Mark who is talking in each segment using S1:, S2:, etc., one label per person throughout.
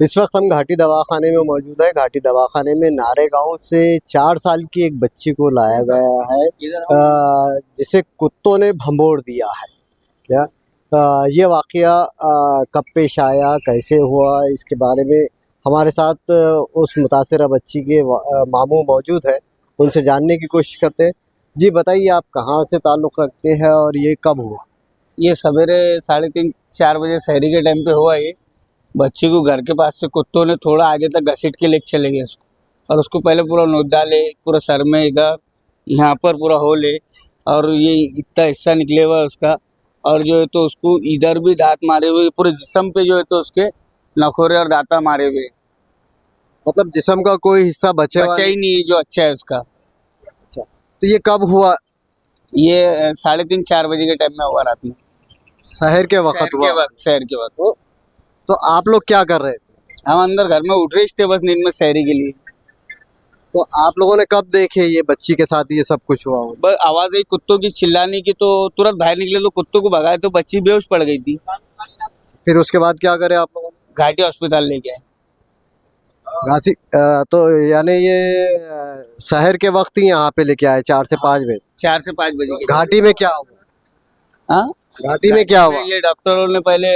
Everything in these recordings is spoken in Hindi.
S1: इस वक्त हम घाटी दवाखाने में मौजूद है। घाटी दवाखाने में नारे गांव से 4 साल की एक बच्ची को लाया गया है, जिसे कुत्तों ने भंबोड़ दिया है। क्या ये वाकया कब पेश आया, कैसे हुआ, इसके बारे में हमारे साथ उस मुतासिरा बच्ची के मामू मौजूद है, उनसे जानने की कोशिश करते हैं। जी बताइए, आप कहाँ से ताल्लुक़ रखते हैं और ये कब हुआ?
S2: ये सवेरे 3:30-4 बजे शहरी के टाइम पे हुआ। ये बच्ची को घर के पास से कुत्तों ने थोड़ा आगे तक घसीट के लेके चले गए उसको, और उसको पहले पूरा नोच डाले, पूरा सर में इधर यहाँ पर पूरा होल है, और ये इतना हिस्सा निकले हुआ है उसका, और जो है तो उसको इधर भी दांत मारे हुए, पूरे जिस्म पे जो है तो उसके नखोरे और दांता मारे हुए।
S1: मतलब जिस्म का कोई हिस्सा बचा
S2: ही नहीं है जो अच्छा है उसका।
S1: तो ये कब हुआ?
S2: ये 3:30-4 बजे के टाइम में हुआ, रात में,
S1: शहर के वक्त हुआ?
S2: शहर के वक्त।
S1: तो आप लोग क्या कर रहे थे?
S2: हम अंदर घर में उठ रहे थे बस नींद में शहरी के लिए।
S1: तो आप लोगों ने कब देखे ये बच्ची के साथ ये सब कुछ हुआ?
S2: बस आवाज आई कुत्तों की चिल्लाने की, तो तुरंत बाहर निकले, तो कुत्तों को भगाए तो बच्ची बेहोश पड़ गई थी।
S1: फिर उसके बाद क्या करे आप लोगों ने?
S2: घाटी अस्पताल लेके आए।
S1: घासी तो यानी ये शहर के वक्त ही यहाँ पे लेके आए 4 से 5 बजे?
S2: 4 से 5 बजे के।
S1: घाटी में क्या हुआ?
S2: हाँ,
S1: घाटी में क्या हुआ?
S2: ये डॉक्टरों ने पहले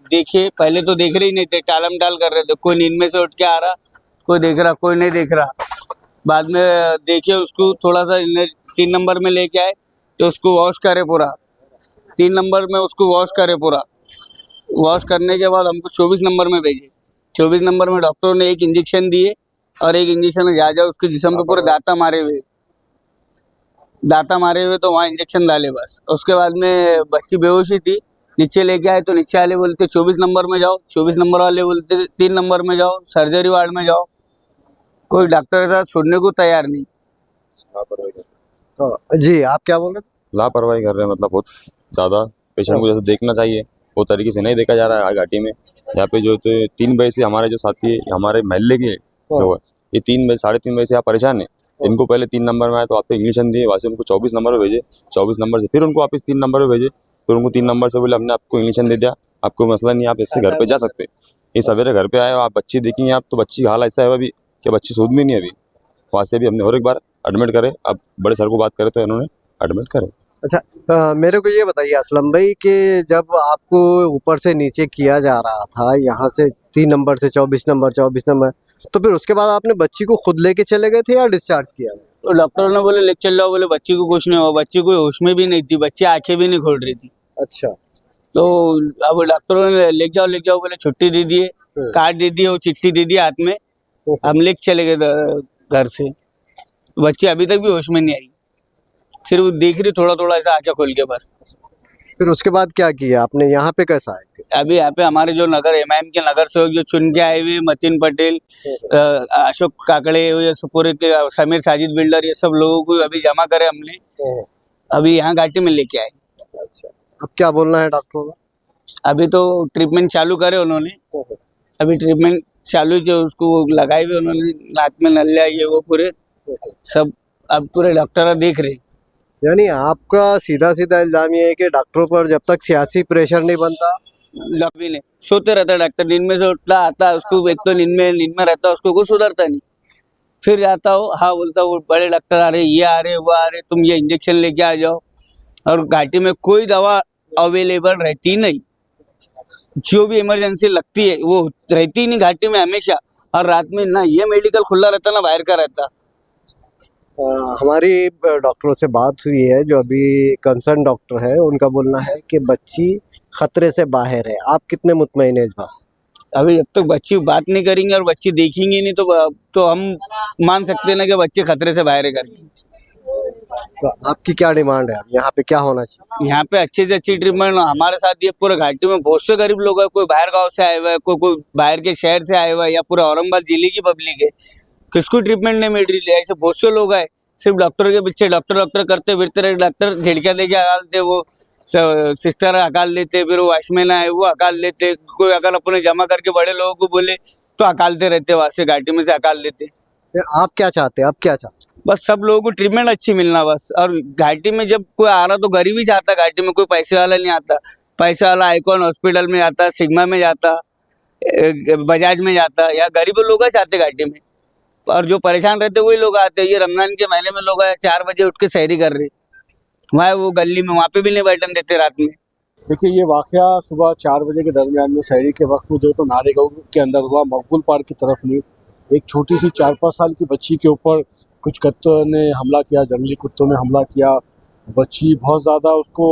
S2: देखे, पहले तो देख रहे ही नहीं थे, टालम टाल कर रहे थे, कोई नींद में से उठ के आ रहा, कोई देख रहा, कोई नहीं देख रहा। बाद में देखे उसको, थोड़ा सा 3 नंबर में लेके आए, तो उसको वॉश करे पूरा, 3 नंबर में उसको वॉश करे पूरा। वॉश करने के बाद हमको 24 नंबर में भेजे। 24 नंबर में डॉक्टरों ने एक इंजेक्शन दिए, और एक इंजेक्शन में जा उसके जिस्म पे पूरे दांता मारे हुए, तो वहाँ इंजेक्शन डाले बस। उसके बाद में बच्ची बेहोश ही थी, नीचे लेके आए तो नीचे वाले बोलते 24 नंबर में जाओ, 24 नंबर वाले बोलते 3 नंबर में जाओ, सर्जरी वार्ड में जाओ। कोई डॉक्टर के साथ छोड़ने को तैयार नहीं।
S1: तो जी आप क्या बोल रहे थे?
S3: लापरवाही कर रहे हैं, मतलब बहुत ज़्यादा। पेशेंट को जैसे देखना चाहिए वो तरीके से नहीं देखा जा रहा है घाटी में। यहाँ पे जो तो 3 बजे से हमारे जो साथी है, हमारे महल्ले के लोग हैं, ये 3 बजे 3:30 बजे से यहाँ परेशान है। इनको पहले 3 नंबर में आए तो आपको इंजेक्शन दिए, वहाँ से उनको 24 नंबर में भेजे, 24 नंबर से फिर उनको वापस 3 नंबर में भेजे, फिर उनको 3 नंबर से बोले हमने आपको इंजेक्शन दे दिया, आपको मसला नहीं, आप इससे घर पे जा सकते। ये सवेरे घर पे आए हो, आप बच्ची देखेंगे आप, तो बच्ची का हाल ऐसा है अभी कि बच्ची सूद में नहीं अभी। वहाँ से भी हमने और एक बार एडमिट करे, अब बड़े सर को बात करे तो इन्होंने एडमिट करे।
S1: अच्छा, मेरे को ये बताइए असलम भाई कि जब आपको ऊपर से नीचे किया जा रहा था, यहाँ से 3 नंबर से 24 नंबर, तो फिर उसके बाद आपने बच्ची को खुद लेके चले गए थे या डिस्चार्ज किया?
S2: तो डॉक्टरों ने बोले लेके चल जाओ, बोले बच्ची को कुछ नहीं हुआ, बच्ची कोई होश में भी नहीं थी, बच्ची आंखें भी नहीं खोल रही थी।
S1: अच्छा।
S2: तो अब डॉक्टरों ने ले जाओ बोले, छुट्टी दे दिए, कार्ड दे दिए, वो चिट्ठी दे दी हाथ में, हम लेके चले गए घर से। बच्ची अभी तक भी होश में नहीं आई, सिर्फ देख रही थोड़ा थोड़ा ऐसा आंखें खोल के बस।
S1: फिर उसके बाद क्या किया आपने? यहाँ पे कैसा आए?
S2: अभी यहाँ पे हमारे जो नगर एमआईएम के नगर सेवक जो चुन के आए हुए, मतिन पटेल, अशोक काकड़े, ये पूरे के समीर साजिद बिल्डर, ये सब लोगों को अभी जमा करे हमने, अभी यहाँ घाटी में लेके आए।
S1: अच्छा, अब क्या बोलना है डॉक्टरों का?
S2: अभी तो ट्रीटमेंट चालू करे उन्होंने, अभी ट्रीटमेंट चालू जो उसको लगाए हुए उन्होंने, नाक में नलिया ये वो पूरे सब, अब पूरे डॉक्टर देख रहे।
S1: यानी आपका सीधा सीधा इल्जाम ये है कि डॉक्टरों पर जब तक सियासी प्रेशर नहीं बनता,
S2: भी नहीं सोते रहता डॉक्टर, नींद में से उठता आता उसको, एक तो नींद में रहता, उसको कुछ सुधरता नहीं, फिर जाता हो, हाँ बोलता वो बड़े डॉक्टर आ रहे, ये आ रहे, वो आ रहे, तुम ये इंजेक्शन लेके आ जाओ। और घाटी में कोई दवा अवेलेबल रहती नहीं, जो भी इमरजेंसी लगती है वो रहती नहीं घाटी में हमेशा। और रात में ना ये मेडिकल खुला रहता ना बाहर का रहता।
S1: हमारी डॉक्टरों से बात हुई है, जो अभी कंसर्न डॉक्टर है, उनका बोलना है कि बच्ची खतरे से बाहर है। आप कितने मुतमईन हैं इस बात?
S2: अभी जब तक बच्ची बात नहीं करेंगे और बच्ची देखेंगे नहीं तो हम मान सकते हैं ना कि बच्चे खतरे से बाहर है करके।
S1: तो आपकी क्या डिमांड है? यहाँ पे क्या होना चाहिए?
S2: यहाँ पे अच्छे से अच्छी ट्रीटमेंट हमारे साथ। ये पूरे घाटी में बहुत से गरीब लोग हैं, कोई बाहर गांव से आए हुए है, कोई बाहर के शहर से आए हुए है, या पूरे औरंगाबाद जिले की पब्लिक है, किसको ट्रीटमेंट नहीं मिल रही है। ऐसे बहुत से लोग आए, सिर्फ डॉक्टर के पीछे डॉक्टर करते फिरते रहे, डॉक्टर झिड़कियाँ देके हकालते, वो सिस्टर हकाल देते, फिर वो वॉचमैन आए वो हकाल देते, कोई अगर अपने जमा करके बड़े लोगों को बोले तो हकालते रहते, वहां से घाटी में से हकाल देते।
S1: आप क्या चाहते हैं? आप क्या चाहते?
S2: बस सब लोगों को ट्रीटमेंट अच्छी मिलना बस। और घाटी में जब कोई आ रहा तो गरीब ही चाहता, घाटी में कोई पैसे वाला नहीं आता। पैसे वाला आइकॉन हॉस्पिटल में जाता, सिग्मा में जाता, बजाज में जाता, या गरीब लोग जाते घाटी में, और जो परेशान रहते वही लोग आते। ये रमजान के महीने में लोग 4 बजे उठ के सहरी कर रहे, वहाँ वो गली में वहाँ पे भी नहीं बैठने देते रात में।
S4: देखिए, ये वाक़या सुबह 4 बजे के दरमियान में सहरी के वक्त में जो तो नारेगांव के अंदर हुआ, मकबूल पार्क की तरफ में एक छोटी सी 4-5 साल की बच्ची के ऊपर कुछ कुत्तों ने हमला किया, जंगली कुत्तों ने हमला किया। बच्ची बहुत ज़्यादा उसको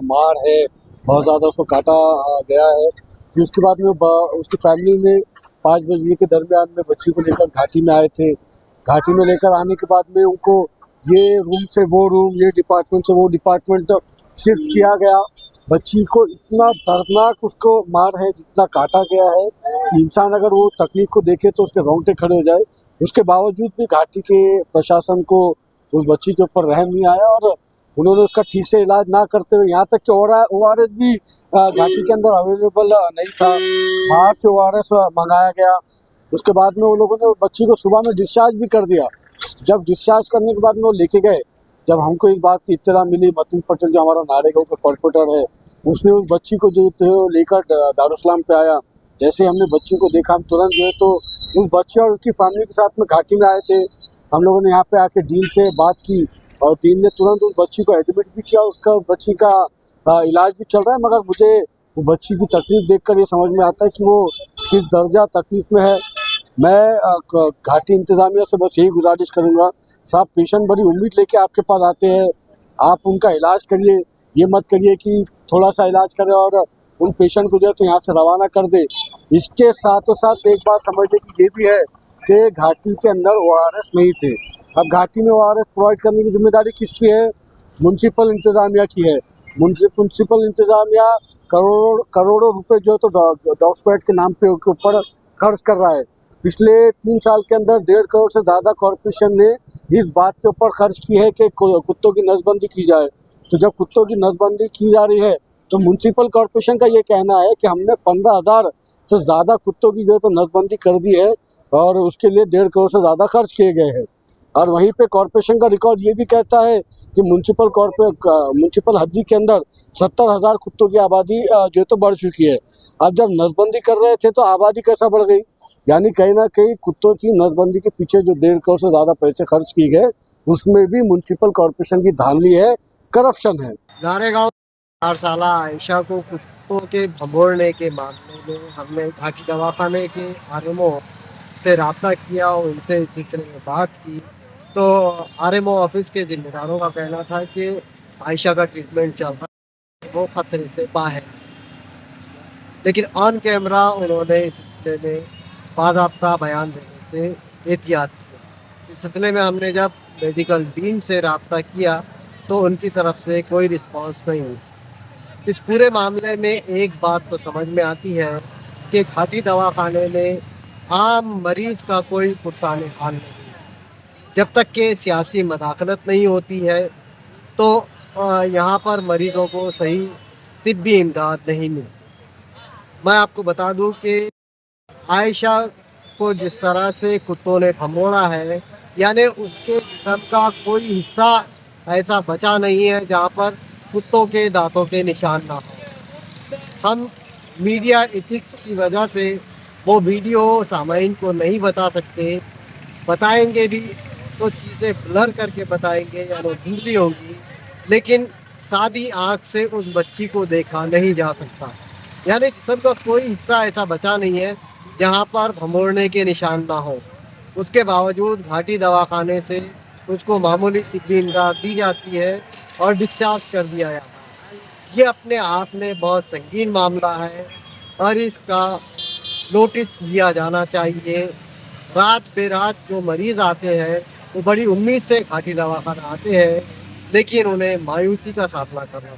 S4: मार है, बहुत ज़्यादा उसको काटा गया है। फिर उसके बाद में उसकी फैमिली ने 5 बजे के दरमियान में बच्ची को लेकर घाटी में आए थे। घाटी में लेकर आने के बाद में उनको ये रूम से वो रूम, ये डिपार्टमेंट से वो डिपार्टमेंट शिफ्ट किया गया। बच्ची को इतना दर्दनाक उसको मार है, जितना काटा गया है कि इंसान अगर वो तकलीफ को देखे तो उसके रोंगटे खड़े हो जाए। उसके बावजूद भी घाटी के प्रशासन को उस बच्ची के ऊपर रहम नहीं आया और उन्होंने उसका ठीक से इलाज ना करते हुए, यहाँ तक कि ORS भी घाटी के अंदर अवेलेबल नहीं था, बाहर से ORS मंगाया गया। उसके बाद में उन लोगों ने बच्ची को सुबह में डिस्चार्ज भी कर दिया। जब डिस्चार्ज करने के बाद में वो लेके गए, जब हमको इस बात की इत्तला मिली, मतीन पटेल जो हमारा नारेगांव का कॉर्पोरेटर है, उसने उस बच्ची को जो लेकर दारुसलाम पे आया। जैसे हमने बच्ची को देखा, हम तुरंत जो है तो उस बच्चे और उसकी फैमिली के साथ में घाटी में आए थे। हम लोगों ने यहाँ पे आके डीन से बात की और डीन ने तुरंत उस बच्ची को एडमिट भी किया। उसका बच्ची का इलाज भी चल रहा है, मगर मुझे वो बच्ची की तकलीफ देखकर ये समझ में आता है कि वो किस दर्जा तकलीफ में है। मैं घाटी इंतज़ामिया से बस यही गुजारिश करूँगा, साहब पेशेंट बड़ी उम्मीद लेके आपके पास आते हैं, आप उनका इलाज करिए। ये मत करिए कि थोड़ा सा इलाज करें और उन पेशेंट को जो है तो यहाँ से रवाना कर दे। इसके साथों साथ एक बात समझिए कि ये भी है कि घाटी के अंदर ORS नहीं थे। अब घाटी में ORS प्रोवाइड करने की जिम्मेदारी किसकी है? म्युनिसिपल इंतज़ामिया की है। म्युनिसिपल इंतज़ामिया करोड़ों रुपए जो है तो डॉग स्क्वाड के नाम पे उसके ऊपर खर्च कर रहा है। पिछले 3 साल के अंदर 1.5 करोड़ से ज़्यादा कॉरपोरेशन ने इस बात के ऊपर खर्च की है कि कुत्तों की नसबंदी की जाए। तो जब कुत्तों की नसबंदी की जा रही है तो म्युनिसिपल कॉरपोरेशन का ये कहना है कि हमने 15,000 से ज़्यादा कुत्तों की जो है तो नसबंदी कर दी है और उसके लिए 1.5 करोड़ से ज़्यादा खर्च किए गए हैं। और वहीं पे कॉरपोरेशन का रिकॉर्ड ये भी कहता है कि म्युनिसिपल हद्दी के अंदर 70,000 कुत्तों की आबादी जो है तो बढ़ चुकी है। अब जब नसबंदी कर रहे थे तो आबादी कैसा बढ़ गई? यानी कहीं ना कहीं कुत्तों की नसबंदी के पीछे जो 1.5 करोड़ से ज़्यादा पैसे खर्च किए गए, उसमें भी म्युनिसिपल कॉरपोरेशन की धांधली है, करप्शन है।
S1: नारेगांव 4 साला आयशा को कुत्तों के भंभोड़ने के मामले में हमने घाटी दवाखाने के RMO से रब्ता किया और उनसे इस सिलसिले में बात की, तो RMO ऑफिस के जिम्मेदारों का कहना था कि आयशा का ट्रीटमेंट चल रहा है, वो खतरे से बाहर। लेकिन ऑन कैमरा उन्होंने इस सिलसिले में बाज़ाब्ता बयान देने से एहतियात किया। इस सिलसिले में हमने जब मेडिकल डीन से रब्ता किया तो उनकी तरफ से कोई रिस्पांस नहीं हुई। इस पूरे मामले में एक बात तो समझ में आती है कि घाटी दवाखाने में आम मरीज़ का कोई पुरसाने हाल नहीं। जब तक कि सियासी मदाखलत नहीं होती है तो यहाँ पर मरीज़ों को सही तिब्बी इमदाद नहीं मिलती। मैं आपको बता दूँ कि आयशा को जिस तरह से कुत्तों ने भंभोड़ा है, यानी उसके जिस्म का कोई हिस्सा ऐसा बचा नहीं है जहाँ पर कुत्तों के दांतों के निशान ना हो। हम मीडिया एथिक्स की वजह से वो वीडियो सामाईन को नहीं बता सकते, बताएंगे भी तो चीज़ें ब्लर करके बताएंगे या दूसरी होंगी, लेकिन सादी आँख से उस बच्ची को देखा नहीं जा सकता। यानी जिस्म का कोई हिस्सा ऐसा बचा नहीं है जहाँ पर भंभोड़ने के निशान ना हो। उसके बावजूद घाटी दवाखाने से उसको मामूली तिब्बी इमदाद दी जाती है और डिस्चार्ज कर दिया जाता है। ये अपने आप में बहुत संगीन मामला है और इसका नोटिस लिया जाना चाहिए। रात बेरात जो मरीज़ आते हैं वो बड़ी उम्मीद से घाटी दवाखाना आते हैं, लेकिन उन्हें मायूसी का सामना करना।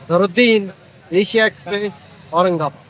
S1: ज़रुद्दीन, एशिया एक्सप्रेस, औरंगाबाद।